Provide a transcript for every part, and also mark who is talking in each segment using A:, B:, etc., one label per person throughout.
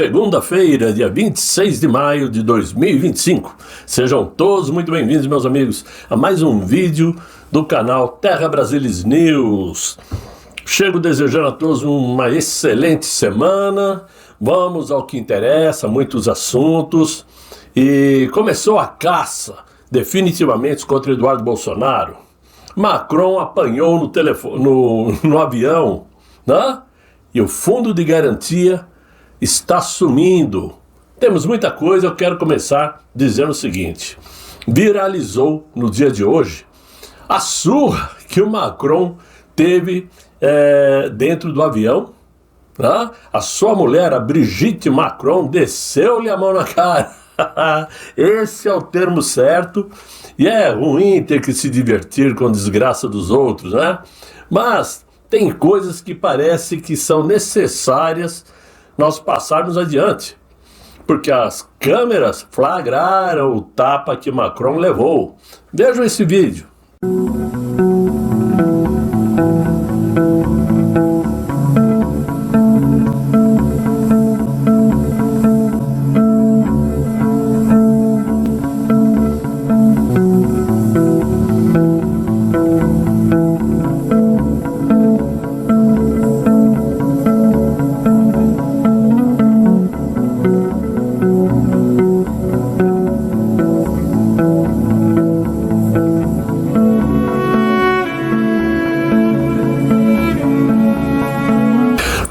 A: segunda-feira, dia 26 de maio de 2025. Sejam todos muito bem-vindos, meus amigos, a mais um vídeo do canal Terra Brasilis News. Chego desejando a todos uma excelente semana. Vamos ao que interessa, muitos assuntos. E começou a caça, definitivamente, contra Eduardo Bolsonaro. Macron apanhou no telefone, no avião, né? E o fundo de garantia está sumindo. Temos muita coisa, eu quero começar dizendo o seguinte. Viralizou no dia de hoje a surra que o Macron teve dentro do avião. Né? A sua mulher, a Brigitte Macron, desceu-lhe a mão na cara. Esse é o termo certo. E é ruim ter que se divertir com a desgraça dos outros, né? Mas tem coisas que parece que são necessárias nós passarmos adiante, porque as câmeras flagraram o tapa que Macron levou. Vejam esse vídeo.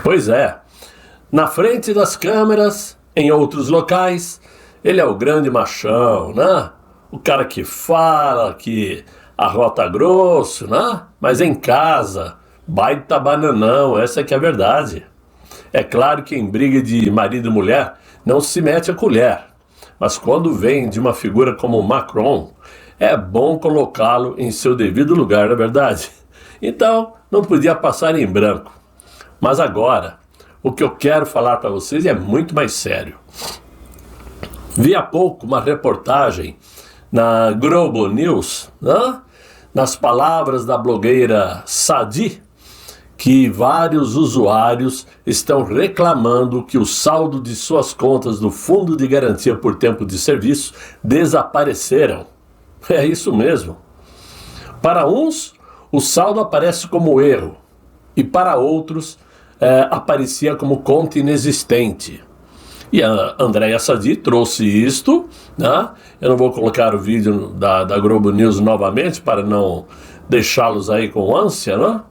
A: Pois é, na frente das câmeras, em outros locais, ele é o grande machão, né? O cara que fala, que arrota grosso, né? Mas em casa, baita bananão, essa que é a verdade. É claro que em briga de marido e mulher não se mete a colher, mas quando vem de uma figura como o Macron, é bom colocá-lo em seu devido lugar, não é verdade? Então, não podia passar em branco. Mas agora, o que eu quero falar para vocês é muito mais sério. Vi há pouco uma reportagem na Globo News, né? Nas palavras da blogueira Sadi, que vários usuários estão reclamando que o saldo de suas contas do Fundo de Garantia por Tempo de Serviço desapareceram. É isso mesmo. Para uns, o saldo aparece como erro, e para outros, aparecia como conta inexistente. E a Andréa Sadi trouxe isto, né? Eu não vou colocar o vídeo da Globo News novamente para não deixá-los aí com ânsia, né?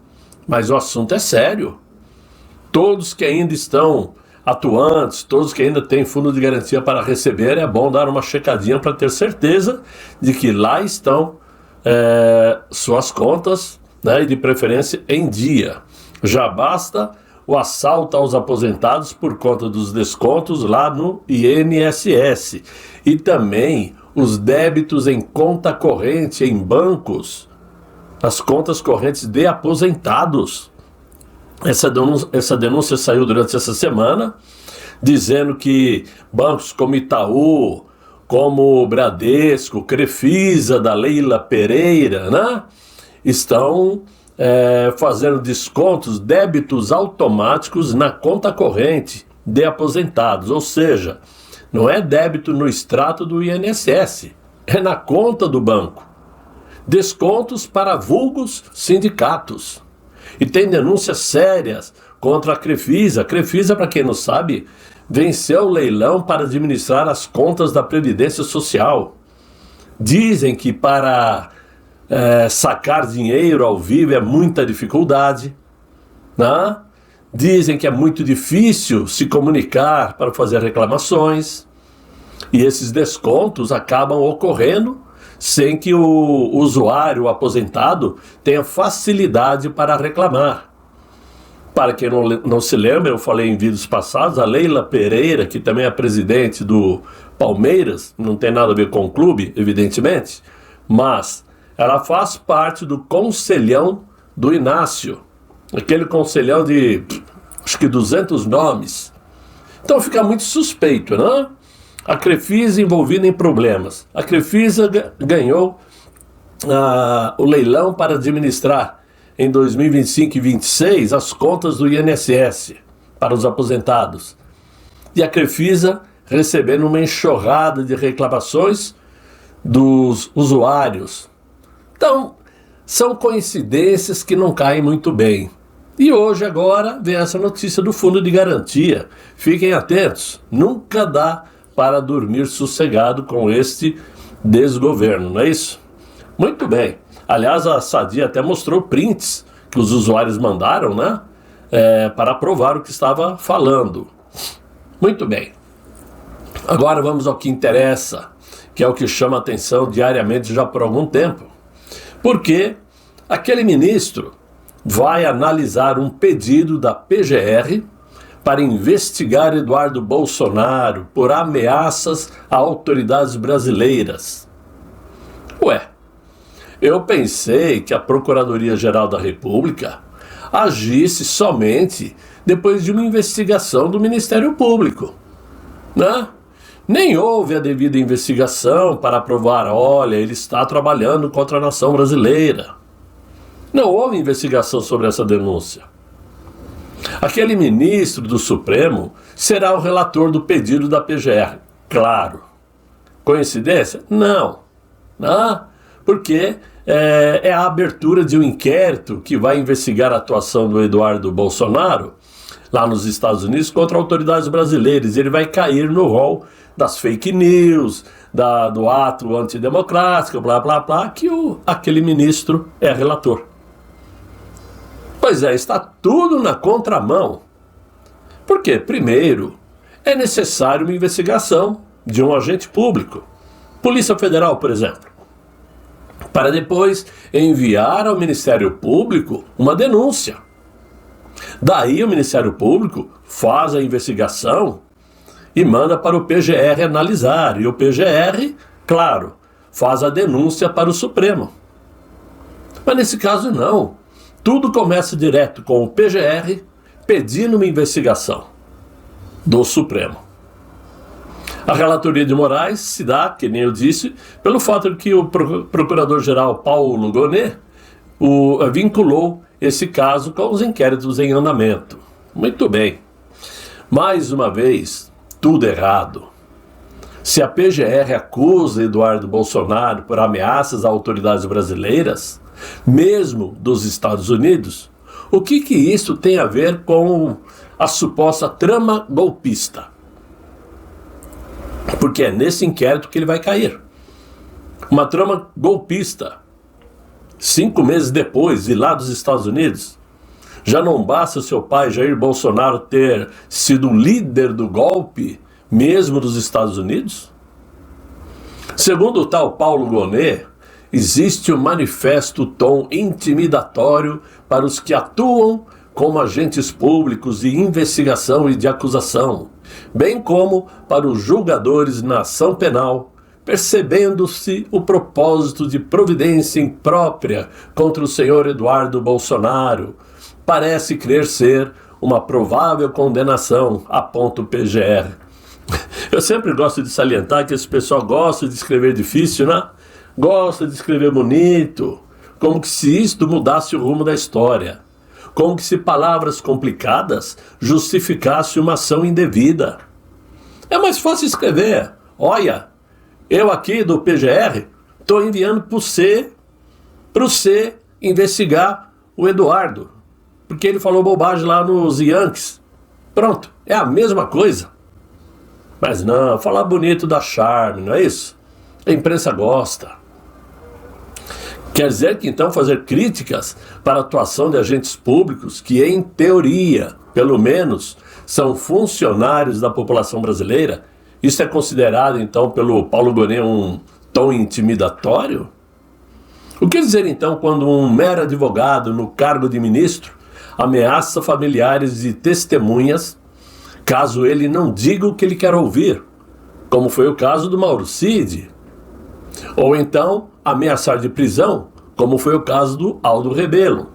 A: Mas o assunto é sério. Todos que ainda estão atuantes, todos que ainda têm fundo de garantia para receber, é bom dar uma checadinha para ter certeza de que lá estão suas contas, né? E de preferência em dia. Já basta o assalto aos aposentados por conta dos descontos lá no INSS e também os débitos em conta corrente em bancos, as contas correntes de aposentados. Essa denúncia saiu durante essa semana, dizendo que bancos como Itaú, como Bradesco, Crefisa, da Leila Pereira, né, estão fazendo descontos, débitos automáticos na conta corrente de aposentados, ou seja, não é débito no extrato do INSS, é na conta do banco. Descontos para vulgos sindicatos. E tem denúncias sérias contra a Crefisa. A Crefisa, para quem não sabe, venceu o leilão para administrar as contas da Previdência Social. Dizem que para sacar dinheiro ao vivo é muita dificuldade, né? Dizem que é muito difícil se comunicar para fazer reclamações, e esses descontos acabam ocorrendo sem que o usuário, o aposentado, tenha facilidade para reclamar. Para quem não se lembra, eu falei em vídeos passados, a Leila Pereira, que também é presidente do Palmeiras, não tem nada a ver com o clube, evidentemente, mas ela faz parte do conselhão do Inácio, aquele conselhão de, acho que 200 nomes. Então fica muito suspeito, né? A Crefisa envolvida em problemas. A Crefisa ganhou o leilão para administrar em 2025 e 2026 as contas do INSS para os aposentados. e a Crefisa recebendo uma enxurrada de reclamações dos usuários. Então, são coincidências que não caem muito bem. E hoje, agora, vem essa notícia do Fundo de Garantia. Fiquem atentos, nunca dá para dormir sossegado com este desgoverno, não é isso? Muito bem. Aliás, a Sadia até mostrou prints que os usuários mandaram, né? Para provar o que estava falando. Muito bem. Agora vamos ao que interessa, que é o que chama a atenção diariamente já por algum tempo. Porque aquele ministro vai analisar um pedido da PGR para investigar Eduardo Bolsonaro por ameaças a autoridades brasileiras. Ué, eu pensei que a Procuradoria-Geral da República agisse somente depois de uma investigação do Ministério Público, né? Nem houve a devida investigação para provar, olha, ele está trabalhando contra a nação brasileira. Não houve investigação sobre essa denúncia. Aquele ministro do Supremo será o relator do pedido da PGR. Claro. Coincidência? Não. Porque é a abertura de um inquérito que vai investigar a atuação do Eduardo Bolsonaro lá nos Estados Unidos contra autoridades brasileiras. Ele vai cair no rol das fake news, do ato antidemocrático, blá, blá, blá, que aquele ministro é relator. Pois é, está tudo na contramão. Por quê? Primeiro, é necessário uma investigação de um agente público, Polícia Federal, por exemplo, para depois enviar ao Ministério Público uma denúncia. Daí o Ministério Público faz a investigação e manda para o PGR analisar. E o PGR, claro, faz a denúncia para o Supremo. Mas nesse caso não. Tudo começa direto com o PGR pedindo uma investigação do Supremo. A relatoria de Moraes se dá, que nem eu disse, pelo fato de que o procurador-geral Paulo Gonet vinculou esse caso com os inquéritos em andamento. Muito bem. Mais uma vez, tudo errado. Se a PGR acusa Eduardo Bolsonaro por ameaças a autoridades brasileiras, mesmo dos Estados Unidos, o que isso tem a ver com a suposta trama golpista? Porque é nesse inquérito que ele vai cair. Uma trama golpista. 5 meses depois, e lá dos Estados Unidos, já não basta o seu pai, Jair Bolsonaro, ter sido o líder do golpe, mesmo dos Estados Unidos? Segundo o tal Paulo Gonet, existe um manifesto tom intimidatório para os que atuam como agentes públicos de investigação e de acusação, bem como para os julgadores na ação penal, percebendo-se o propósito de providência imprópria contra o senhor Eduardo Bolsonaro. Parece crer ser uma provável condenação, aponta o PGR. Eu sempre gosto de salientar que esse pessoal gosta de escrever difícil, né? Gosta de escrever bonito, como que se isto mudasse o rumo da história, como que se palavras complicadas justificassem uma ação indevida. É mais fácil escrever, olha, eu aqui do PGR estou enviando para você investigar o Eduardo, porque ele falou bobagem lá nos Yankees. Pronto, é a mesma coisa. Mas não, falar bonito dá charme, não é isso? A imprensa gosta. Quer dizer que então fazer críticas para a atuação de agentes públicos que, em teoria, pelo menos, são funcionários da população brasileira, isso é considerado então pelo Paulo Gonet um tom intimidatório? O que dizer então quando um mero advogado no cargo de ministro ameaça familiares e testemunhas caso ele não diga o que ele quer ouvir, como foi o caso do Mauro Cid? Ou então ameaçar de prisão, como foi o caso do Aldo Rebelo.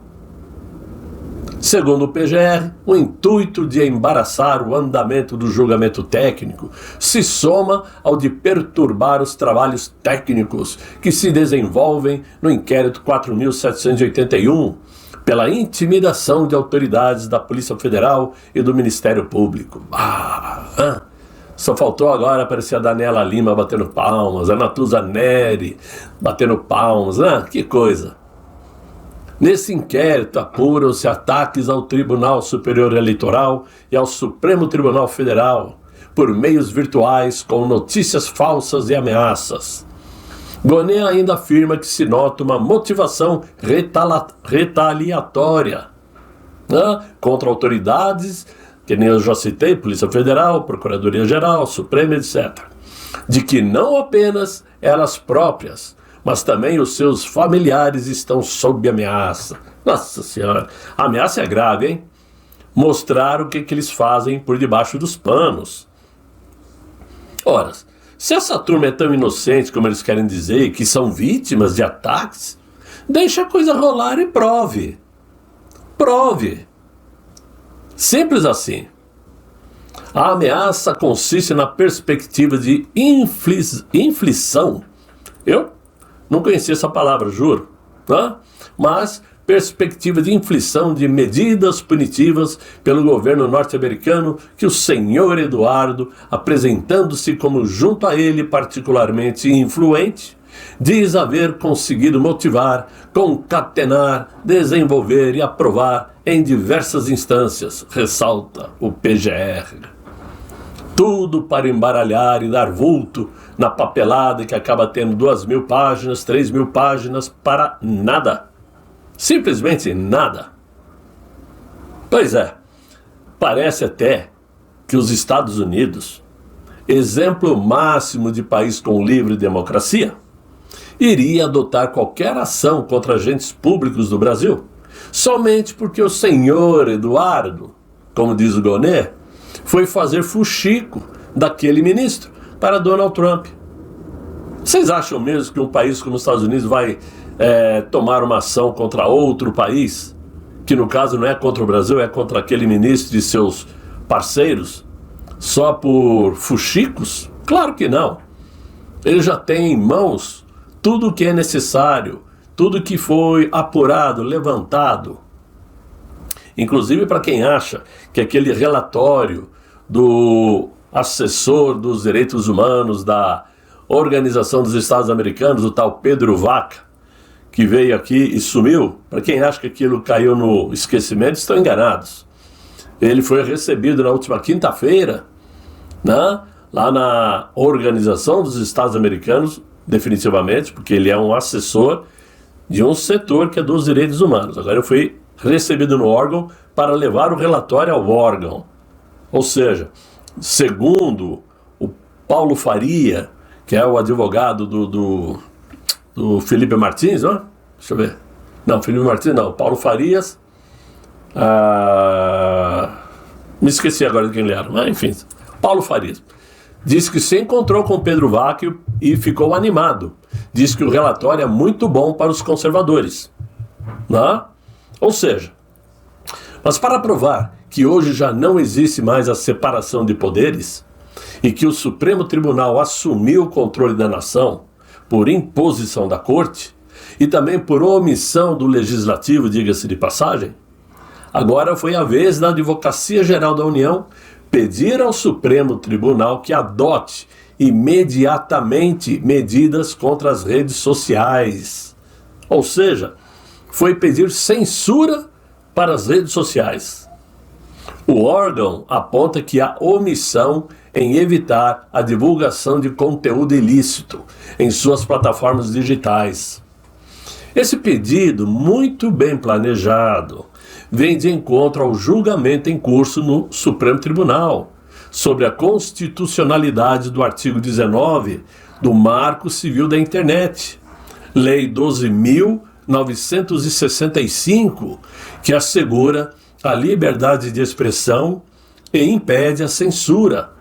A: Segundo o PGR, o intuito de embaraçar o andamento do julgamento técnico se soma ao de perturbar os trabalhos técnicos que se desenvolvem no inquérito 4.781, pela intimidação de autoridades da Polícia Federal e do Ministério Público. Só faltou agora aparecer a Daniela Lima batendo palmas, a Natuza Neri batendo palmas, que coisa. Nesse inquérito apuram-se ataques ao Tribunal Superior Eleitoral e ao Supremo Tribunal Federal por meios virtuais com notícias falsas e ameaças. Gonê ainda afirma que se nota uma motivação retaliatória contra autoridades, que nem eu já citei, Polícia Federal, Procuradoria-Geral, Suprema, etc. De que não apenas elas próprias, mas também os seus familiares estão sob ameaça. Nossa Senhora, a ameaça é grave, hein? Mostrar o que eles fazem por debaixo dos panos. Ora, se essa turma é tão inocente como eles querem dizer, que são vítimas de ataques, deixa a coisa rolar e prove. Prove. Simples assim. A ameaça consiste na perspectiva de inflição. Eu não conhecia essa palavra, juro. Mas perspectiva de inflição de medidas punitivas pelo governo norte-americano que o senhor Eduardo, apresentando-se como junto a ele particularmente influente, diz haver conseguido motivar, concatenar, desenvolver e aprovar em diversas instâncias, ressalta o PGR. Tudo para embaralhar e dar vulto na papelada que acaba tendo 2.000 páginas, 3.000 páginas para nada. Simplesmente nada. Pois é, parece até que os Estados Unidos, exemplo máximo de país com livre democracia, iria adotar qualquer ação contra agentes públicos do Brasil, somente porque o senhor Eduardo, como diz o Gonê, foi fazer fuxico daquele ministro para Donald Trump. Vocês acham mesmo que um país como os Estados Unidos vai tomar uma ação contra outro país, que no caso não é contra o Brasil, é contra aquele ministro e seus parceiros, só por fuxicos? Claro que não. Ele já tem em mãos tudo o que é necessário, tudo que foi apurado, levantado. Inclusive para quem acha que aquele relatório do assessor dos direitos humanos da Organização dos Estados Americanos, o tal Pedro Vaca, que veio aqui e sumiu, para quem acha que aquilo caiu no esquecimento, estão enganados. Ele foi recebido na última quinta-feira, lá na Organização dos Estados Americanos, definitivamente, porque ele é um assessor de um setor que é dos direitos humanos. Agora ele foi recebido no órgão para levar o relatório ao órgão. Ou seja, segundo o Paulo Faria, que é o advogado do Felipe Martins, Deixa eu ver. Não, Felipe Martins não, Paulo Farias. Me esqueci agora de quem ele era, mas enfim, Paulo Farias. Disse que se encontrou com Pedro Vaca e ficou animado. Diz que o relatório é muito bom para os conservadores. Ou seja, mas para provar que hoje já não existe mais a separação de poderes e que o Supremo Tribunal assumiu o controle da nação por imposição da Corte e também por omissão do Legislativo, diga-se de passagem, agora foi a vez da Advocacia Geral da União pedir ao Supremo Tribunal que adote imediatamente medidas contra as redes sociais. Ou seja, foi pedir censura para as redes sociais. O órgão aponta que há omissão em evitar a divulgação de conteúdo ilícito em suas plataformas digitais. Esse pedido, muito bem planejado, vem de encontro ao julgamento em curso no Supremo Tribunal sobre a constitucionalidade do artigo 19 do Marco Civil da Internet, Lei 12.965, que assegura a liberdade de expressão e impede a censura,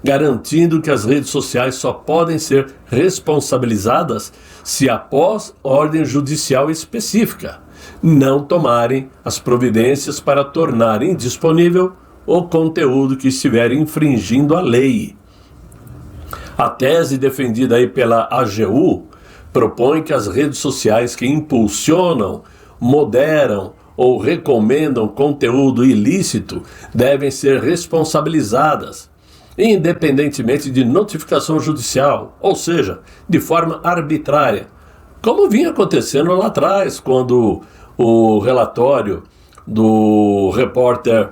A: garantindo que as redes sociais só podem ser responsabilizadas se, após ordem judicial específica, não tomarem as providências para tornar indisponível o conteúdo que estiver infringindo a lei. A tese defendida aí pela AGU propõe que as redes sociais que impulsionam, moderam ou recomendam conteúdo ilícito devem ser responsabilizadas, independentemente de notificação judicial, ou seja, de forma arbitrária, como vinha acontecendo lá atrás, quando o relatório do repórter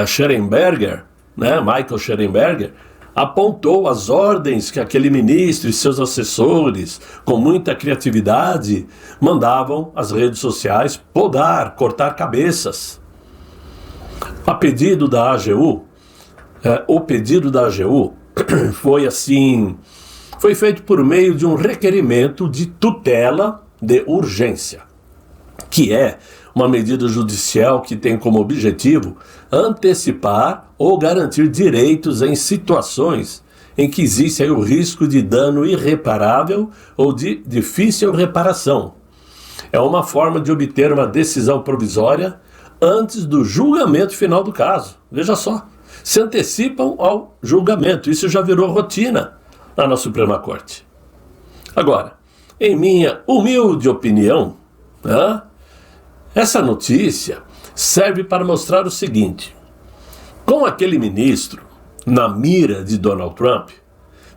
A: Scherrenberger, Michael Scherrenberger, apontou as ordens que aquele ministro e seus assessores, com muita criatividade, mandavam às redes sociais podar, cortar cabeças. O pedido da AGU foi feito por meio de um requerimento de tutela de urgência, que é uma medida judicial que tem como objetivo antecipar ou garantir direitos em situações em que existe aí o risco de dano irreparável ou de difícil reparação. É uma forma de obter uma decisão provisória antes do julgamento final do caso. Veja só, se antecipam ao julgamento. Isso já virou rotina lá na Suprema Corte. Agora, em minha humilde opinião, essa notícia serve para mostrar o seguinte: com aquele ministro na mira de Donald Trump,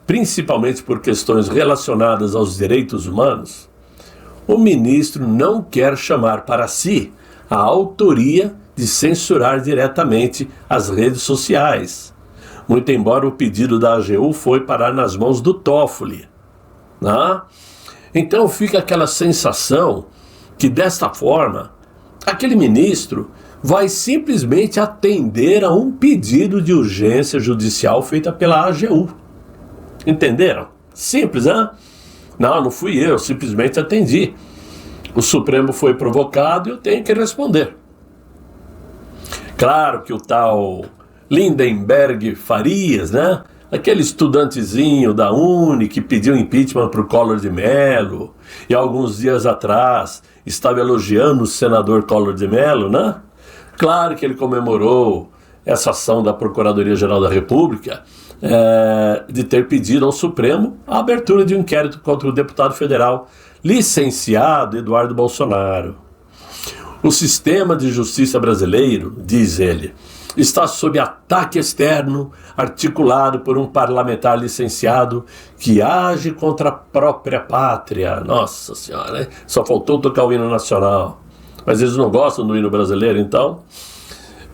A: principalmente por questões relacionadas aos direitos humanos, o ministro não quer chamar para si a autoria de censurar diretamente as redes sociais, muito embora o pedido da AGU foi parar nas mãos do Toffoli. Então fica aquela sensação que, desta forma, aquele ministro vai simplesmente atender a um pedido de urgência judicial feita pela AGU. Entenderam? Simples, né? Não fui eu, simplesmente atendi. O Supremo foi provocado e eu tenho que responder. Claro que o tal Lindenberg Farias, aquele estudantezinho da Uni que pediu impeachment para o Collor de Mello e alguns dias atrás estava elogiando o senador Collor de Mello, Claro que ele comemorou essa ação da Procuradoria-Geral da República de ter pedido ao Supremo a abertura de um inquérito contra o deputado federal licenciado Eduardo Bolsonaro. O sistema de justiça brasileiro, diz ele, está sob ataque externo articulado por um parlamentar licenciado que age contra a própria pátria. Nossa Senhora, só faltou tocar o hino nacional. Mas eles não gostam do hino brasileiro, então?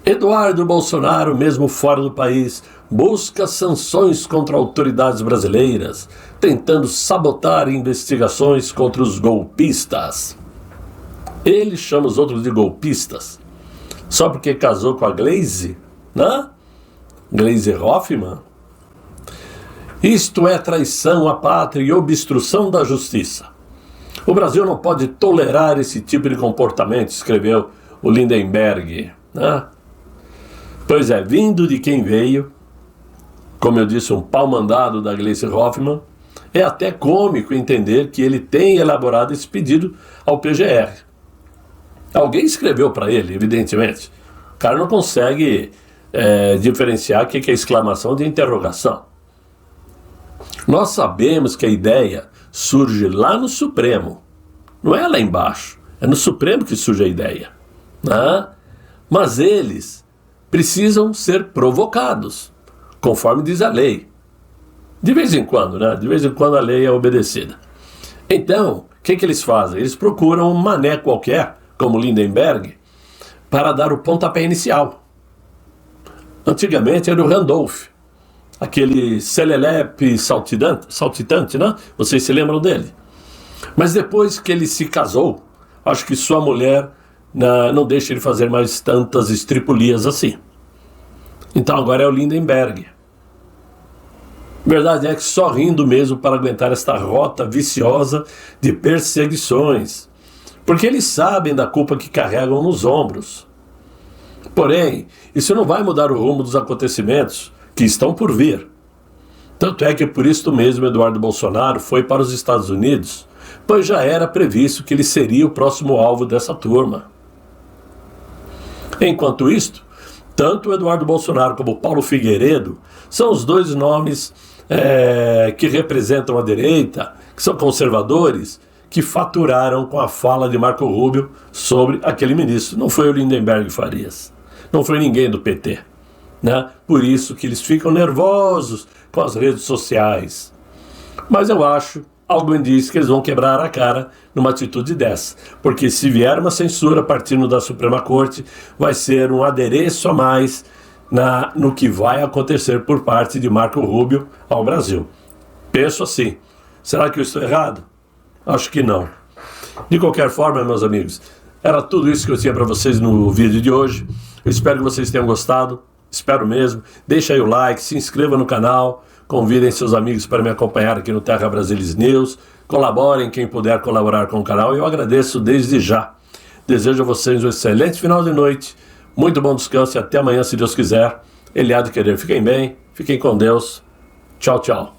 A: Eduardo Bolsonaro, mesmo fora do país, busca sanções contra autoridades brasileiras, tentando sabotar investigações contra os golpistas. Ele chama os outros de golpistas só porque casou com a Gleisi, Gleisi Hoffmann. Isto é traição à pátria e obstrução da justiça. O Brasil não pode tolerar esse tipo de comportamento, escreveu o Lindenberg. Pois é, vindo de quem veio, como eu disse, um pau-mandado da Gleisi Hoffmann, é até cômico entender que ele tem elaborado esse pedido ao PGR. Alguém escreveu para ele, evidentemente. O cara não consegue diferenciar o que é exclamação de interrogação. Nós sabemos que a ideia surge lá no Supremo. Não é lá embaixo. É no Supremo que surge a ideia. Mas eles precisam ser provocados, conforme diz a lei. De vez em quando, De vez em quando a lei é obedecida. Então, o que eles fazem? Eles procuram um mané qualquer, como Lindenberg, para dar o pontapé inicial. Antigamente era o Randolph, aquele celelepe saltitante, Vocês se lembram dele? Mas depois que ele se casou, acho que sua mulher não deixa ele fazer mais tantas estripulias assim. Então agora é o Lindenberg. Verdade é que só rindo mesmo para aguentar esta rota viciosa de perseguições, porque eles sabem da culpa que carregam nos ombros. Porém, isso não vai mudar o rumo dos acontecimentos que estão por vir. Tanto é que por isso mesmo Eduardo Bolsonaro foi para os Estados Unidos, pois já era previsto que ele seria o próximo alvo dessa turma. Enquanto isto, tanto o Eduardo Bolsonaro como o Paulo Figueiredo são os dois nomes que representam a direita, que são conservadores, que faturaram com a fala de Marco Rubio sobre aquele ministro. Não foi o Lindenberg Farias, não foi ninguém do PT, né? Por isso que eles ficam nervosos com as redes sociais. Mas eu acho, algo indica que eles vão quebrar a cara numa atitude dessa, porque se vier uma censura partindo da Suprema Corte, vai ser um adereço a mais no que vai acontecer por parte de Marco Rubio ao Brasil. Penso assim, será que eu estou errado? Acho que não. De qualquer forma, meus amigos, era tudo isso que eu tinha para vocês no vídeo de hoje. Eu espero que vocês tenham gostado, espero mesmo. Deixa aí o like, se inscreva no canal, convidem seus amigos para me acompanhar aqui no Terra Brasilis News, colaborem quem puder colaborar com o canal, eu agradeço desde já. Desejo a vocês um excelente final de noite, muito bom descanso e até amanhã, se Deus quiser. Ele há de querer. Fiquem bem, fiquem com Deus. Tchau, tchau.